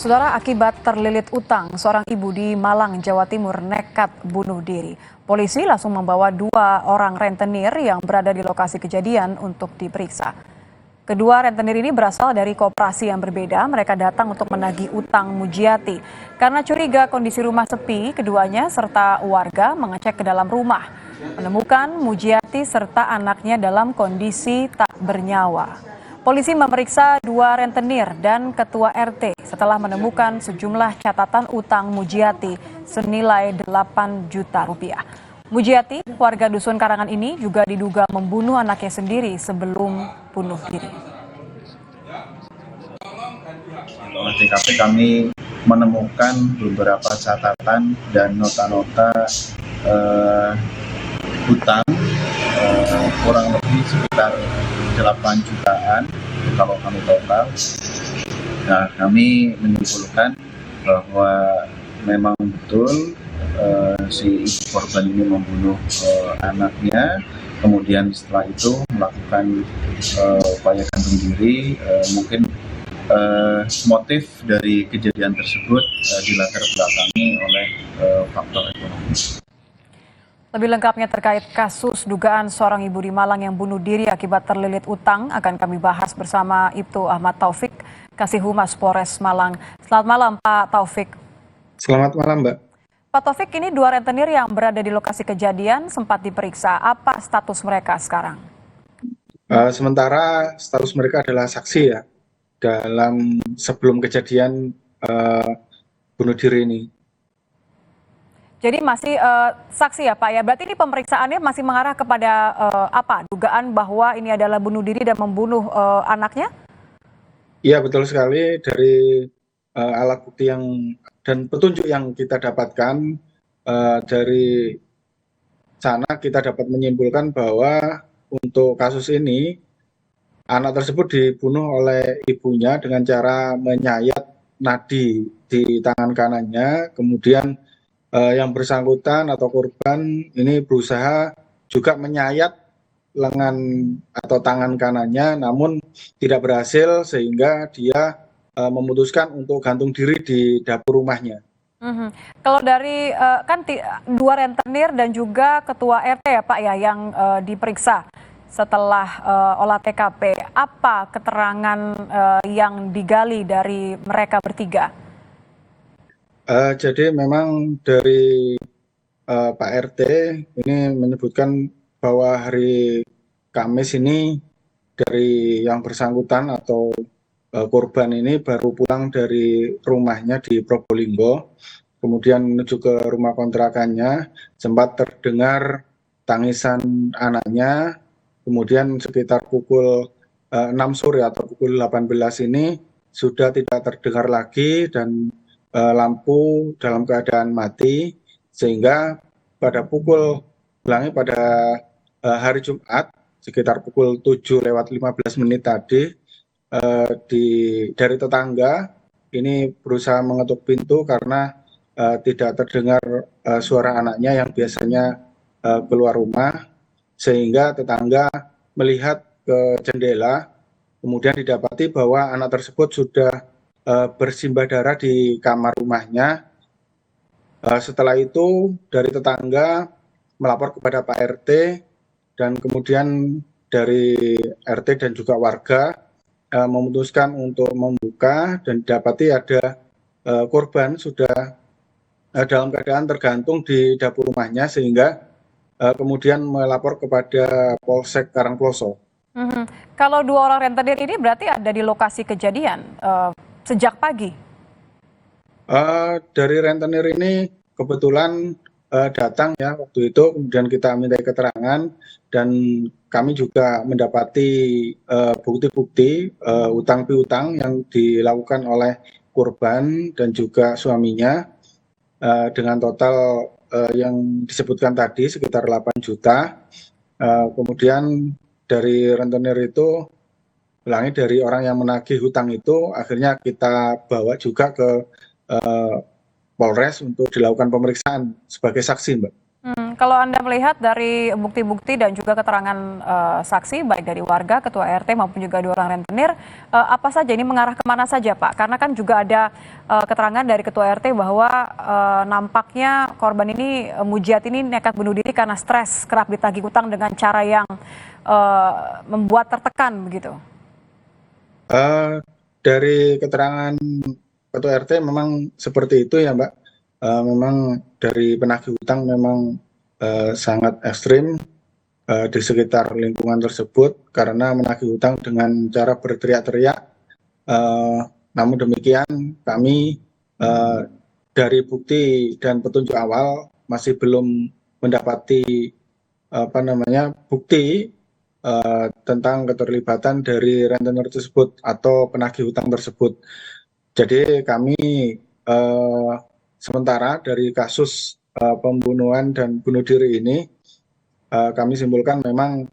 Saudara, akibat terlilit utang, seorang ibu di Malang, Jawa Timur nekat bunuh diri. Polisi langsung membawa 2 orang rentenir yang berada di lokasi kejadian untuk diperiksa. Kedua rentenir ini berasal dari koperasi yang berbeda. Mereka datang untuk menagih utang Mujiati. Karena curiga kondisi rumah sepi, keduanya serta warga mengecek ke dalam rumah. Menemukan Mujiati serta anaknya dalam kondisi tak bernyawa. Polisi memeriksa 2 rentenir dan ketua RT setelah menemukan sejumlah catatan utang Mujiati senilai 8 juta rupiah. Mujiati, warga dusun Karangan ini juga diduga membunuh anaknya sendiri sebelum bunuh diri. Di olah TKP kami menemukan beberapa catatan dan nota-nota hutang kurang lebih sekitar 8 jutaan kalau kami total. Nah, kami menyimpulkan bahwa memang betul si ibu korban ini membunuh anaknya, kemudian setelah itu melakukan upaya gantung diri. Mungkin motif dari kejadian tersebut dilatar belakangi oleh faktor ekonomi. Lebih lengkapnya terkait kasus dugaan seorang ibu di Malang yang bunuh diri akibat terlilit utang akan kami bahas bersama Ibtu Ahmad Taufik, Kasih Humas Polres Malang. Selamat malam Pak Taufik. Selamat malam Mbak. Pak Taufik, ini 2 rentenir yang berada di lokasi kejadian sempat diperiksa. Apa status mereka sekarang? Sementara status mereka adalah saksi ya dalam sebelum kejadian bunuh diri ini. Jadi masih saksi ya Pak ya, berarti ini pemeriksaannya masih mengarah kepada apa? Dugaan bahwa ini adalah bunuh diri dan membunuh anaknya? Iya betul sekali, dari alat bukti dan petunjuk yang kita dapatkan dari sana kita dapat menyimpulkan bahwa untuk kasus ini anak tersebut dibunuh oleh ibunya dengan cara menyayat nadi di tangan kanannya, kemudian yang bersangkutan atau korban ini berusaha juga menyayat lengan atau tangan kanannya, namun tidak berhasil sehingga dia memutuskan untuk gantung diri di dapur rumahnya. Kalau dari kan 2 rentenir dan juga ketua RT ya Pak ya yang diperiksa setelah olah TKP, apa keterangan yang digali dari mereka bertiga? Jadi memang dari Pak RT ini menyebutkan bahwa hari Kamis ini dari yang bersangkutan atau korban ini baru pulang dari rumahnya di Probolinggo, kemudian menuju ke rumah kontrakannya, sempat terdengar tangisan anaknya, kemudian sekitar pukul 6 sore atau pukul 18 ini sudah tidak terdengar lagi dan lampu dalam keadaan mati, sehingga pada hari Jumat sekitar pukul 7:15 tadi dari tetangga ini berusaha mengetuk pintu karena tidak terdengar suara anaknya yang biasanya keluar rumah, sehingga tetangga melihat ke jendela, kemudian didapati bahwa anak tersebut sudah bersimbah darah di kamar rumahnya. Setelah itu dari tetangga melapor kepada Pak RT dan kemudian dari RT dan juga warga memutuskan untuk membuka dan didapati ada korban sudah dalam keadaan tergantung di dapur rumahnya, sehingga kemudian melapor kepada Polsek Karangploso. Kalau 2 orang rentenir ini berarti ada di lokasi kejadian sejak pagi? Dari rentenir ini kebetulan datang ya waktu itu, kemudian kita minta keterangan dan kami juga mendapati bukti-bukti utang piutang yang dilakukan oleh korban dan juga suaminya dengan total yang disebutkan tadi sekitar 8 juta. Kemudian dari rentenir itu dari orang yang menagih hutang itu akhirnya kita bawa juga ke Polres untuk dilakukan pemeriksaan sebagai saksi, Mbak. Kalau Anda melihat dari bukti-bukti dan juga keterangan saksi, baik dari warga, ketua RT maupun juga 2 orang rentenir, apa saja ini mengarah kemana saja Pak? Karena kan juga ada keterangan dari ketua RT bahwa nampaknya korban ini, Mujiat ini nekat bunuh diri karena stres, kerap ditagih utang dengan cara yang membuat tertekan begitu. Dari keterangan ketua RT memang seperti itu ya Mbak. Memang dari penagih utang memang sangat ekstrim di sekitar lingkungan tersebut karena menagih utang dengan cara berteriak-teriak. Namun demikian kami dari bukti dan petunjuk awal masih belum mendapati bukti tentang keterlibatan dari rentenir tersebut atau penagih utang tersebut. Jadi kami sementara dari kasus pembunuhan dan bunuh diri ini kami simpulkan memang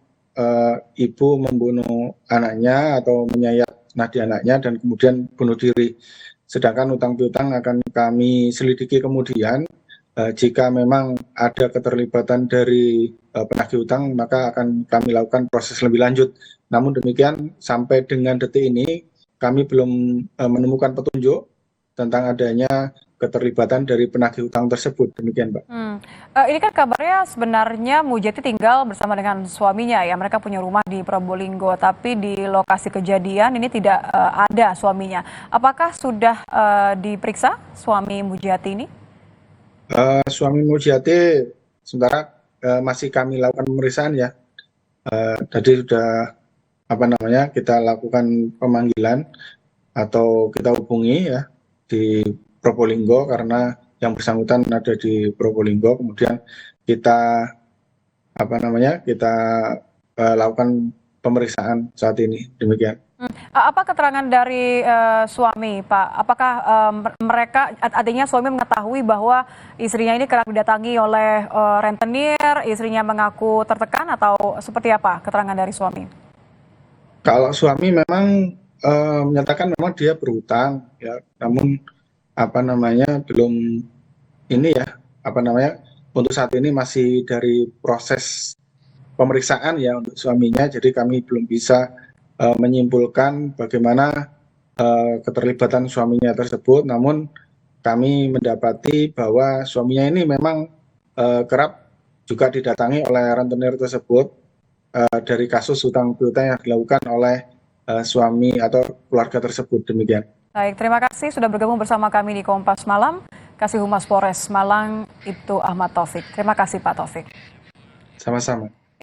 ibu membunuh anaknya atau menyayat nadi anaknya dan kemudian bunuh diri. Sedangkan utang piutang akan kami selidiki kemudian. Jika memang ada keterlibatan dari penagih utang, maka akan kami lakukan proses lebih lanjut. Namun demikian, sampai dengan detik ini, kami belum menemukan petunjuk tentang adanya keterlibatan dari penagih utang tersebut. Demikian, Mbak. Ini kan kabarnya sebenarnya Mujati tinggal bersama dengan suaminya ya. Mereka punya rumah di Probolinggo, tapi di lokasi kejadian ini tidak ada suaminya. Apakah sudah diperiksa suami Mujati ini? Suami Mujiati sementara masih kami lakukan pemeriksaan ya. Tadi sudah kita lakukan pemanggilan atau kita hubungi ya di Probolinggo karena yang bersangkutan ada di Probolinggo. Kemudian kita kita lakukan pemeriksaan saat ini. Demikian. Apa keterangan dari suami, Pak? Apakah adanya suami mengetahui bahwa istrinya ini kerap didatangi oleh rentenir, istrinya mengaku tertekan atau seperti apa keterangan dari suami? Kalau suami memang menyatakan memang dia berhutang, ya, namun belum ini ya, untuk saat ini masih dari proses pemeriksaan ya untuk suaminya, jadi kami belum bisa menyimpulkan bagaimana keterlibatan suaminya tersebut. Namun kami mendapati bahwa suaminya ini memang kerap juga didatangi oleh rentenir tersebut dari kasus hutang piutang yang dilakukan oleh suami atau keluarga tersebut. Demikian. Baik, terima kasih sudah bergabung bersama kami di Kompas Malam. Kasih Humas Polres Malang, Ibtu Ahmad Taufik. Terima kasih Pak Taufik. Sama-sama.